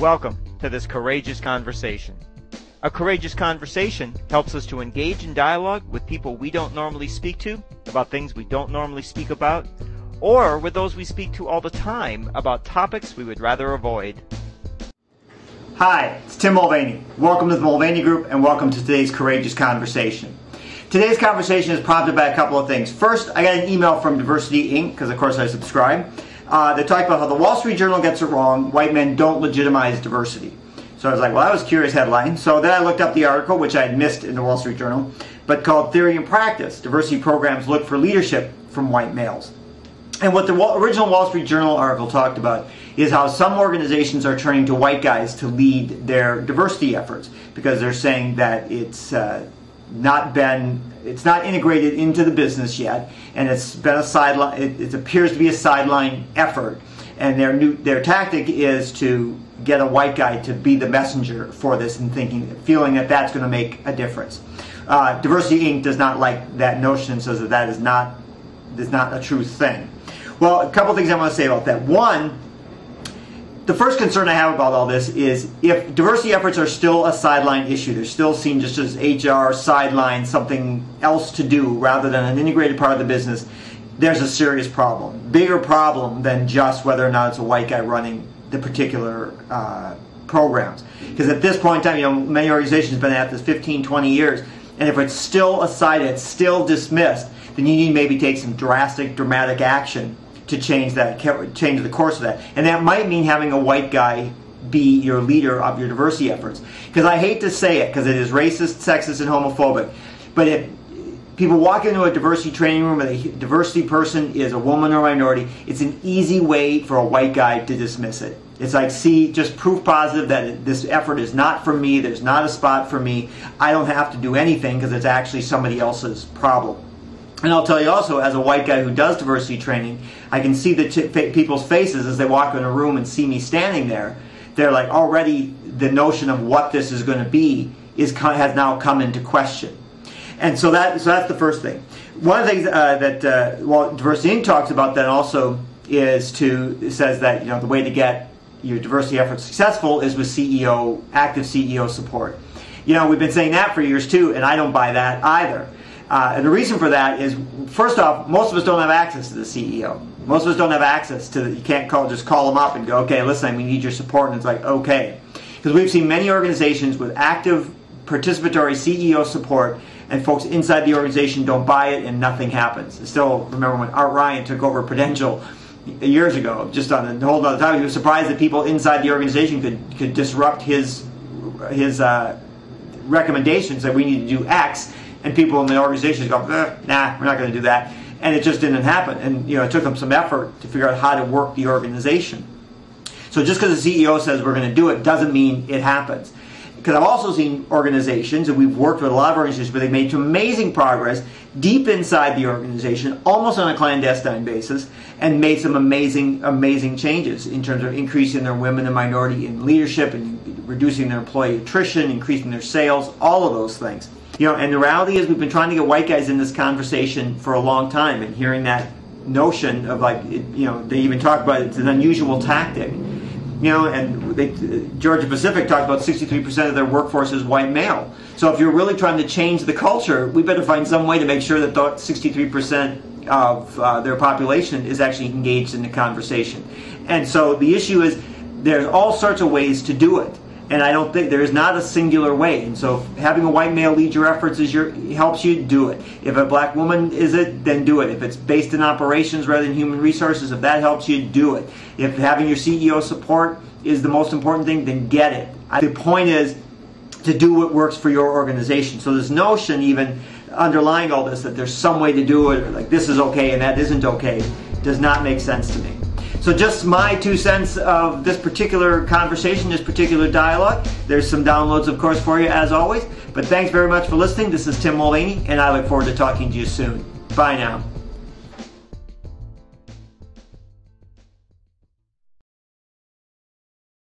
Welcome to this courageous conversation. A courageous conversation helps us to engage in dialogue with people we don't normally speak to, about things we don't normally speak about, or with those we speak to all the time about topics we would rather avoid. Hi, it's Tim Mulvaney. Welcome to the Mulvaney Group and welcome to today's Courageous Conversation. Today's conversation is prompted by a couple of things. First, I got an email from Diversity Inc., because of course I subscribe. They talked about how the Wall Street Journal gets it wrong, white men don't legitimize diversity. So I was like, well, that was a curious headline. So then I looked up the article, which I had missed in the Wall Street Journal, but called Theory and Practice. Diversity Programs Look for Leadership from White Males. And what the original Wall Street Journal article talked about is how some organizations are turning to white guys to lead their diversity efforts because they're saying that it's not integrated into the business yet, and it's been a sideline. It appears to be a sideline effort, and their tactic is to get a white guy to be the messenger for this, and feeling that that's going to make a difference. Diversity Inc. does not like that notion, and says that that is not a true thing. Well, a couple things I want to say about that. One, the first concern I have about all this is if diversity efforts are still a sideline issue, they're still seen just as HR, sideline, something else to do rather than an integrated part of the business, there's a serious problem. Bigger problem than just whether or not it's a white guy running the particular programs. Because at this point in time, many organizations have been at this 15, 20 years, and if it's still aside, it's still dismissed, then you need to maybe take some dramatic action to change the course of that. And that might mean having a white guy be your leader of your diversity efforts. Because I hate to say it, because it is racist, sexist, and homophobic, but if people walk into a diversity training room and a diversity person is a woman or minority, it's an easy way for a white guy to dismiss it. It's like, see, just proof positive that this effort is not for me, there's not a spot for me, I don't have to do anything because it's actually somebody else's problem. And I'll tell you also, as a white guy who does diversity training, I can see people's faces as they walk in a room and see me standing there. They're like, already the notion of what this is going to be has now come into question. And so that's the first thing. One of the things that Diversity Inc. talks about then also says that the way to get your diversity efforts successful is with active CEO support. We've been saying that for years too, and I don't buy that either. And the reason for that is, first off, most of us don't have access to the CEO. Most of us don't have access to you can't just call them up and go, okay, listen, we need your support, and it's like, okay. Because we've seen many organizations with active participatory CEO support, and folks inside the organization don't buy it, and nothing happens. I still remember when Art Ryan took over Prudential years ago, just on a whole other time, he was surprised that people inside the organization could disrupt his recommendations that we need to do X, and people in the organization go, nah, we're not going to do that. And it just didn't happen. And it took them some effort to figure out how to work the organization. So just because the CEO says we're going to do it doesn't mean it happens. Because I've also seen organizations, and we've worked with a lot of organizations, where they've made some amazing progress deep inside the organization, almost on a clandestine basis, and made some amazing changes in terms of increasing their women and minority in leadership, and reducing their employee attrition, increasing their sales, all of those things. And the reality is we've been trying to get white guys in this conversation for a long time, and hearing that notion of they even talk about it's an unusual tactic. And Georgia Pacific talked about 63% of their workforce is white male. So if you're really trying to change the culture, we better find some way to make sure that 63% of their population is actually engaged in the conversation. And so the issue is there's all sorts of ways to do it. And I don't think there is not a singular way. And so having a white male lead your efforts helps you do it. If a black woman is it, then do it. If it's based in operations rather than human resources, if that helps you, do it. If having your CEO support is the most important thing, then get it. The point is to do what works for your organization. So this notion even underlying all this that there's some way to do it, or like this is okay and that isn't okay, does not make sense to me. So just my 2 cents of this particular conversation, this particular dialogue. There's some downloads, of course, for you as always. But thanks very much for listening. This is Tim Mulvaney, and I look forward to talking to you soon. Bye now.